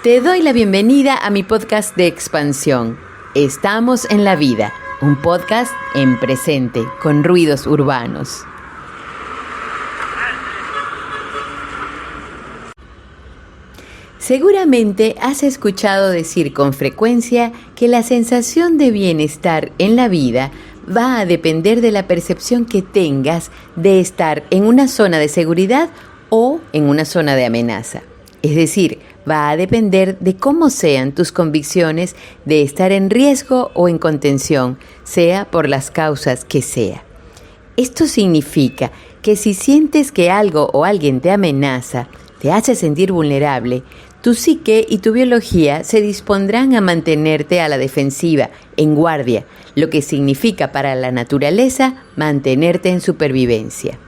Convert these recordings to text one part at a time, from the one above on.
Te doy la bienvenida a mi podcast de expansión. Estamos en la vida, un podcast en presente, con ruidos urbanos. Seguramente has escuchado decir con frecuencia que la sensación de bienestar en la vida va a depender de la percepción que tengas de estar en una zona de seguridad o en una zona de amenaza. Es decir, va a depender de cómo sean tus convicciones de estar en riesgo o en contención, sea por las causas que sea. Esto significa que si sientes que algo o alguien te amenaza, te hace sentir vulnerable, tu psique y tu biología se dispondrán a mantenerte a la defensiva, en guardia, lo que significa para la naturaleza mantenerte en supervivencia.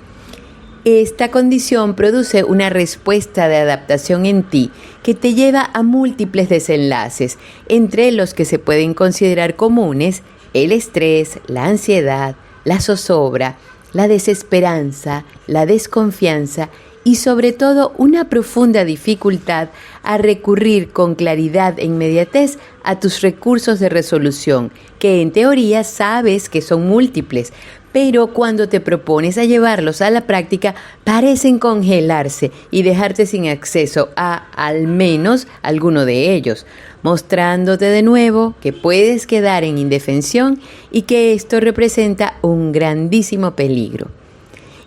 Esta condición produce una respuesta de adaptación en ti que te lleva a múltiples desenlaces, entre los que se pueden considerar comunes el estrés, la ansiedad, la zozobra, la desesperanza, la desconfianza y sobre todo una profunda dificultad a recurrir con claridad e inmediatez a tus recursos de resolución, que en teoría sabes que son múltiples, pero cuando te propones a llevarlos a la práctica parecen congelarse y dejarte sin acceso a al menos alguno de ellos, mostrándote de nuevo que puedes quedar en indefensión y que esto representa un grandísimo peligro.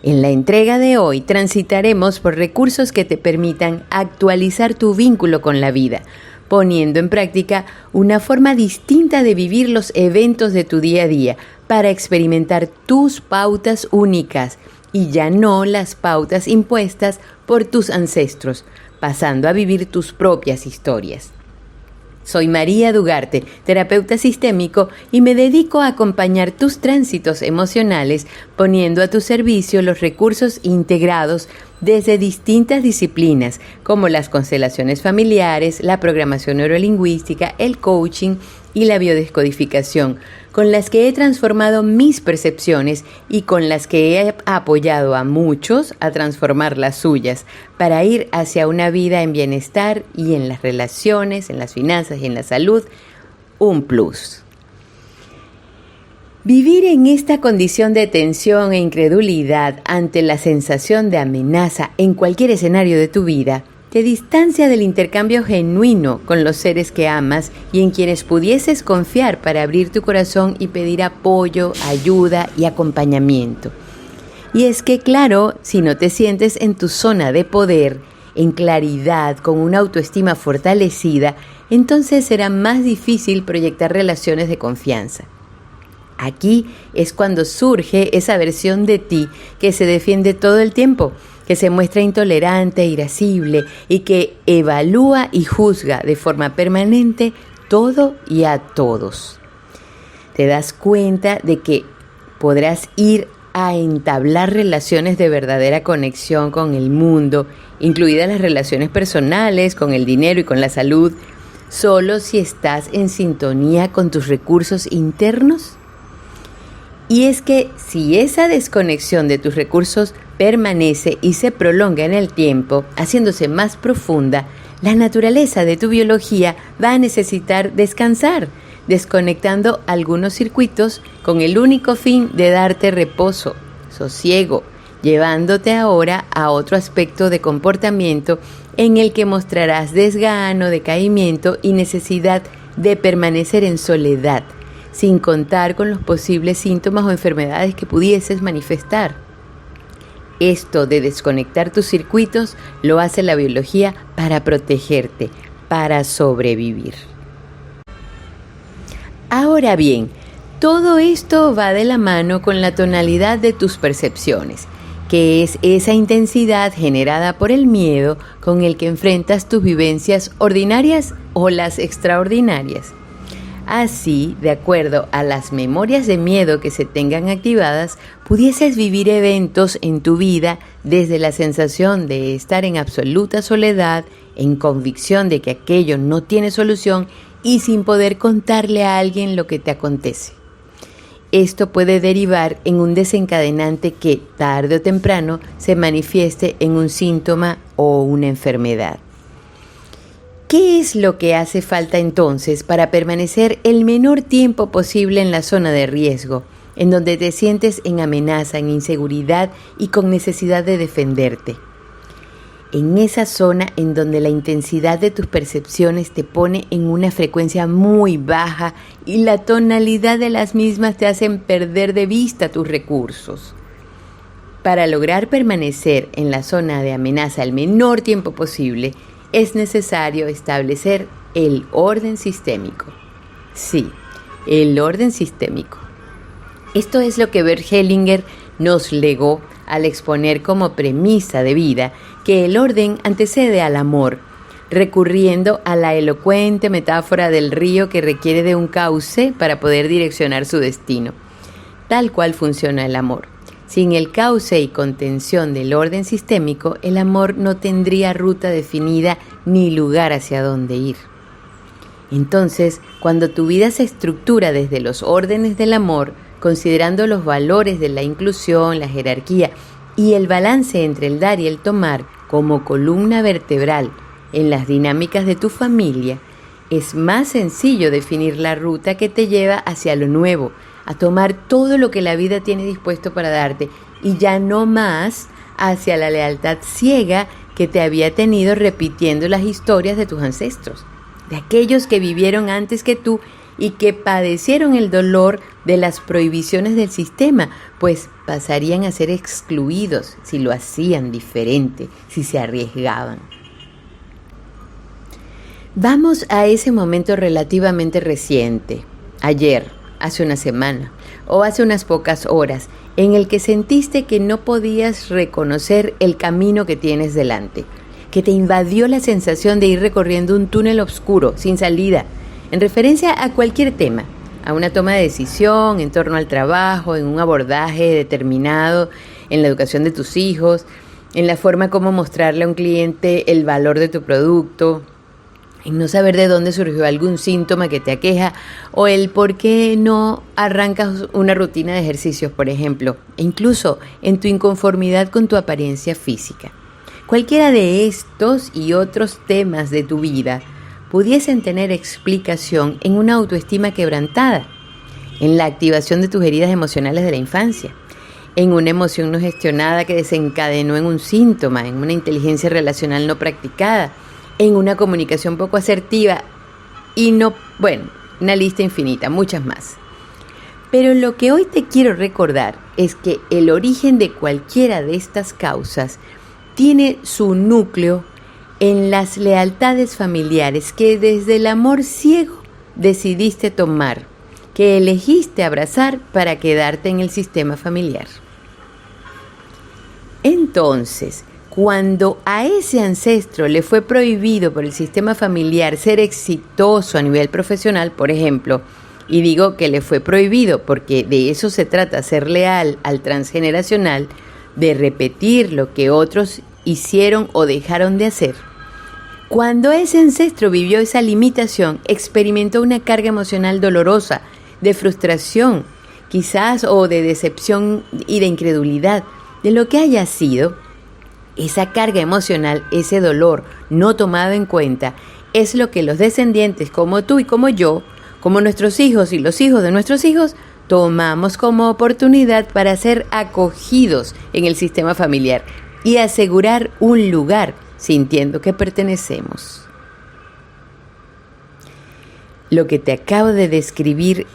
En la entrega de hoy transitaremos por recursos que te permitan actualizar tu vínculo con la vida, poniendo en práctica una forma distinta de vivir los eventos de tu día a día para experimentar tus pautas únicas y ya no las pautas impuestas por tus ancestros, pasando a vivir tus propias historias. Soy María Dugarte, terapeuta sistémico, y me dedico a acompañar tus tránsitos emocionales poniendo a tu servicio los recursos integrados desde distintas disciplinas como las constelaciones familiares, la programación neurolingüística, el coaching y la biodescodificación, con las que he transformado mis percepciones y con las que he apoyado a muchos a transformar las suyas para ir hacia una vida en bienestar y en las relaciones, en las finanzas y en la salud, un plus. Vivir en esta condición de tensión e incredulidad ante la sensación de amenaza en cualquier escenario de tu vida te distancia del intercambio genuino con los seres que amas y en quienes pudieses confiar para abrir tu corazón y pedir apoyo, ayuda y acompañamiento. Y es que, claro, si no te sientes en tu zona de poder, en claridad, con una autoestima fortalecida, entonces será más difícil proyectar relaciones de confianza. Aquí es cuando surge esa versión de ti que se defiende todo el tiempo, que se muestra intolerante, irascible y que evalúa y juzga de forma permanente todo y a todos. Te das cuenta de que podrás ir a entablar relaciones de verdadera conexión con el mundo, incluidas las relaciones personales, con el dinero y con la salud, solo si estás en sintonía con tus recursos internos. Y es que si esa desconexión de tus recursos permanece y se prolonga en el tiempo, haciéndose más profunda, la naturaleza de tu biología va a necesitar descansar, desconectando algunos circuitos con el único fin de darte reposo, sosiego, llevándote ahora a otro aspecto de comportamiento en el que mostrarás desgano, decaimiento y necesidad de permanecer en soledad, sin contar con los posibles síntomas o enfermedades que pudieses manifestar. Esto de desconectar tus circuitos lo hace la biología para protegerte, para sobrevivir. Ahora bien, todo esto va de la mano con la tonalidad de tus percepciones, que es esa intensidad generada por el miedo con el que enfrentas tus vivencias ordinarias o las extraordinarias. Así, de acuerdo a las memorias de miedo que se tengan activadas, pudieses vivir eventos en tu vida desde la sensación de estar en absoluta soledad, en convicción de que aquello no tiene solución y sin poder contarle a alguien lo que te acontece. Esto puede derivar en un desencadenante que, tarde o temprano, se manifieste en un síntoma o una enfermedad. ¿Qué es lo que hace falta entonces para permanecer el menor tiempo posible en la zona de riesgo, en donde te sientes en amenaza, en inseguridad y con necesidad de defenderte? En esa zona en donde la intensidad de tus percepciones te pone en una frecuencia muy baja y la tonalidad de las mismas te hacen perder de vista tus recursos. Para lograr permanecer en la zona de amenaza el menor tiempo posible, es necesario establecer el orden sistémico. Sí, el orden sistémico. Esto es lo que Bert Hellinger nos legó al exponer como premisa de vida que el orden antecede al amor, recurriendo a la elocuente metáfora del río que requiere de un cauce para poder direccionar su destino. Tal cual funciona el amor. Sin el cauce y contención del orden sistémico, el amor no tendría ruta definida ni lugar hacia dónde ir. Entonces, cuando tu vida se estructura desde los órdenes del amor, considerando los valores de la inclusión, la jerarquía y el balance entre el dar y el tomar como columna vertebral en las dinámicas de tu familia, es más sencillo definir la ruta que te lleva hacia lo nuevo, a tomar todo lo que la vida tiene dispuesto para darte y ya no más hacia la lealtad ciega que te había tenido repitiendo las historias de tus ancestros, de aquellos que vivieron antes que tú y que padecieron el dolor de las prohibiciones del sistema, pues pasarían a ser excluidos si lo hacían diferente, si se arriesgaban. Vamos a ese momento relativamente reciente, ayer, hace una semana o hace unas pocas horas, en el que sentiste que no podías reconocer el camino que tienes delante, que te invadió la sensación de ir recorriendo un túnel oscuro, sin salida, en referencia a cualquier tema, a una toma de decisión en torno al trabajo, en un abordaje determinado, en la educación de tus hijos, en la forma como mostrarle a un cliente el valor de tu producto, en no saber de dónde surgió algún síntoma que te aqueja o el por qué no arrancas una rutina de ejercicios, por ejemplo, e incluso en tu inconformidad con tu apariencia física. Cualquiera de estos y otros temas de tu vida pudiesen tener explicación en una autoestima quebrantada, en la activación de tus heridas emocionales de la infancia, en una emoción no gestionada que desencadenó en un síntoma, en una inteligencia relacional no practicada, en una comunicación poco asertiva y una lista infinita, muchas más. Pero lo que hoy te quiero recordar es que el origen de cualquiera de estas causas tiene su núcleo en las lealtades familiares que desde el amor ciego decidiste tomar, que elegiste abrazar para quedarte en el sistema familiar. Entonces, cuando a ese ancestro le fue prohibido por el sistema familiar ser exitoso a nivel profesional, por ejemplo, y digo que le fue prohibido porque de eso se trata, ser leal al transgeneracional, de repetir lo que otros hicieron o dejaron de hacer. Cuando ese ancestro vivió esa limitación, experimentó una carga emocional dolorosa, de frustración, quizás, o de decepción y de incredulidad, de lo que haya sido. Esa carga emocional, ese dolor no tomado en cuenta, es lo que los descendientes como tú y como yo, como nuestros hijos y los hijos de nuestros hijos, tomamos como oportunidad para ser acogidos en el sistema familiar y asegurar un lugar sintiendo que pertenecemos. Lo que te acabo de describir,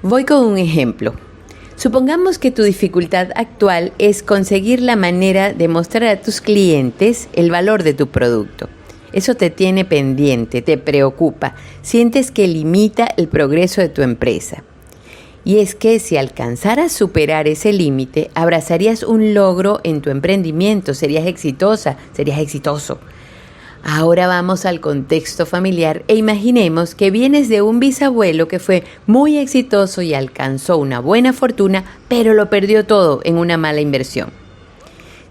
voy con un ejemplo. Supongamos que tu dificultad actual es conseguir la manera de mostrar a tus clientes el valor de tu producto. Eso te tiene pendiente, te preocupa, sientes que limita el progreso de tu empresa. Y es que si alcanzaras superar ese límite, abrazarías un logro en tu emprendimiento, serías exitosa, serías exitoso. Ahora vamos al contexto familiar e imaginemos que vienes de un bisabuelo que fue muy exitoso y alcanzó una buena fortuna, pero lo perdió todo en una mala inversión.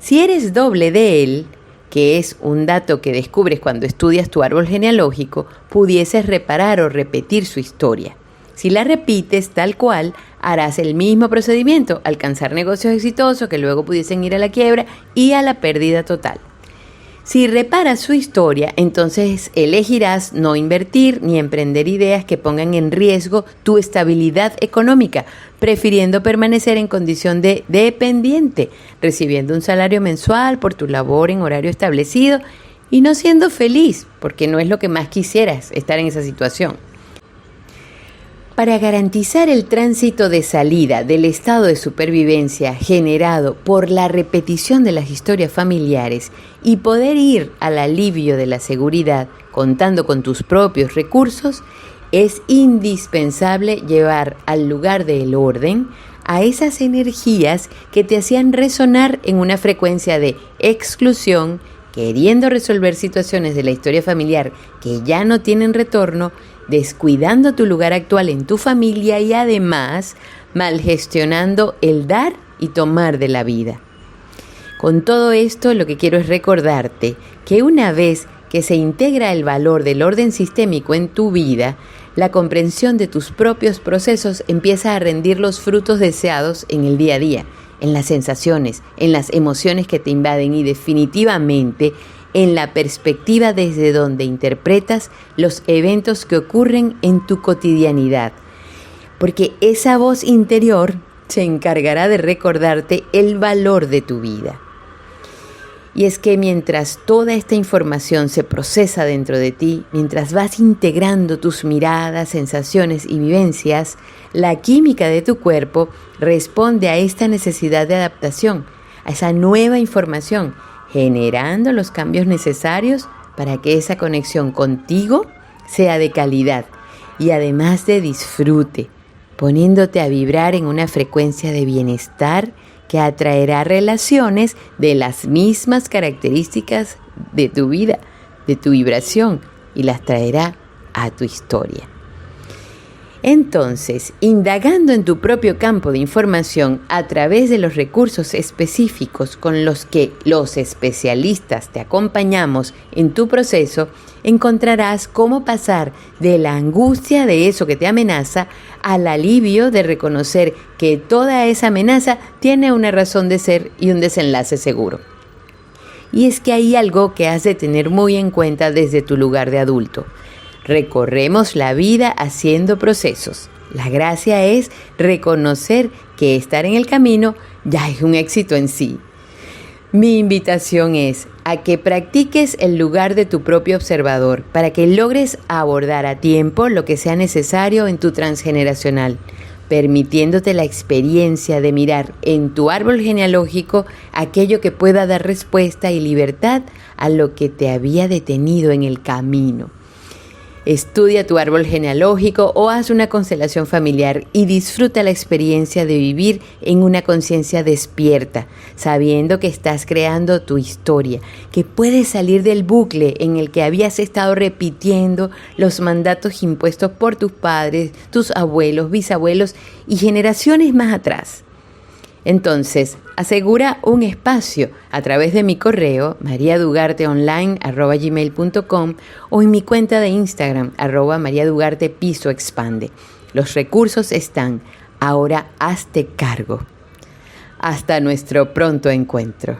Si eres doble de él, que es un dato que descubres cuando estudias tu árbol genealógico, pudieses reparar o repetir su historia. Si la repites tal cual, harás el mismo procedimiento, alcanzar negocios exitosos que luego pudiesen ir a la quiebra y a la pérdida total. Si reparas su historia, entonces elegirás no invertir ni emprender ideas que pongan en riesgo tu estabilidad económica, prefiriendo permanecer en condición de dependiente, recibiendo un salario mensual por tu labor en horario establecido y no siendo feliz, porque no es lo que más quisieras estar en esa situación. Para garantizar el tránsito de salida del estado de supervivencia generado por la repetición de las historias familiares y poder ir al alivio de la seguridad contando con tus propios recursos, es indispensable llevar al lugar del orden a esas energías que te hacían resonar en una frecuencia de exclusión, queriendo resolver situaciones de la historia familiar que ya no tienen retorno, descuidando tu lugar actual en tu familia y además malgestionando el dar y tomar de la vida. Con todo esto, lo que quiero es recordarte que una vez que se integra el valor del orden sistémico en tu vida, la comprensión de tus propios procesos empieza a rendir los frutos deseados en el día a día, en las sensaciones, en las emociones que te invaden y definitivamente en la perspectiva desde donde interpretas los eventos que ocurren en tu cotidianidad. Porque esa voz interior se encargará de recordarte el valor de tu vida. Y es que mientras toda esta información se procesa dentro de ti, mientras vas integrando tus miradas, sensaciones y vivencias, la química de tu cuerpo responde a esta necesidad de adaptación, a esa nueva información, generando los cambios necesarios para que esa conexión contigo sea de calidad y además de disfrute, poniéndote a vibrar en una frecuencia de bienestar que atraerá relaciones de las mismas características de tu vida, de tu vibración, y las traerá a tu historia. Entonces, indagando en tu propio campo de información a través de los recursos específicos con los que los especialistas te acompañamos en tu proceso, encontrarás cómo pasar de la angustia de eso que te amenaza al alivio de reconocer que toda esa amenaza tiene una razón de ser y un desenlace seguro. Y es que hay algo que has de tener muy en cuenta desde tu lugar de adulto. Recorremos la vida haciendo procesos. La gracia es reconocer que estar en el camino ya es un éxito en sí. Mi invitación es a que practiques el lugar de tu propio observador para que logres abordar a tiempo lo que sea necesario en tu transgeneracional, permitiéndote la experiencia de mirar en tu árbol genealógico aquello que pueda dar respuesta y libertad a lo que te había detenido en el camino. Estudia tu árbol genealógico o haz una constelación familiar y disfruta la experiencia de vivir en una conciencia despierta, sabiendo que estás creando tu historia, que puedes salir del bucle en el que habías estado repitiendo los mandatos impuestos por tus padres, tus abuelos, bisabuelos y generaciones más atrás. Entonces, asegura un espacio a través de mi correo mariadugarteonline@gmail.com o en mi cuenta de Instagram @mariadugartepisoexpande. Los recursos están, ahora hazte cargo. Hasta nuestro pronto encuentro.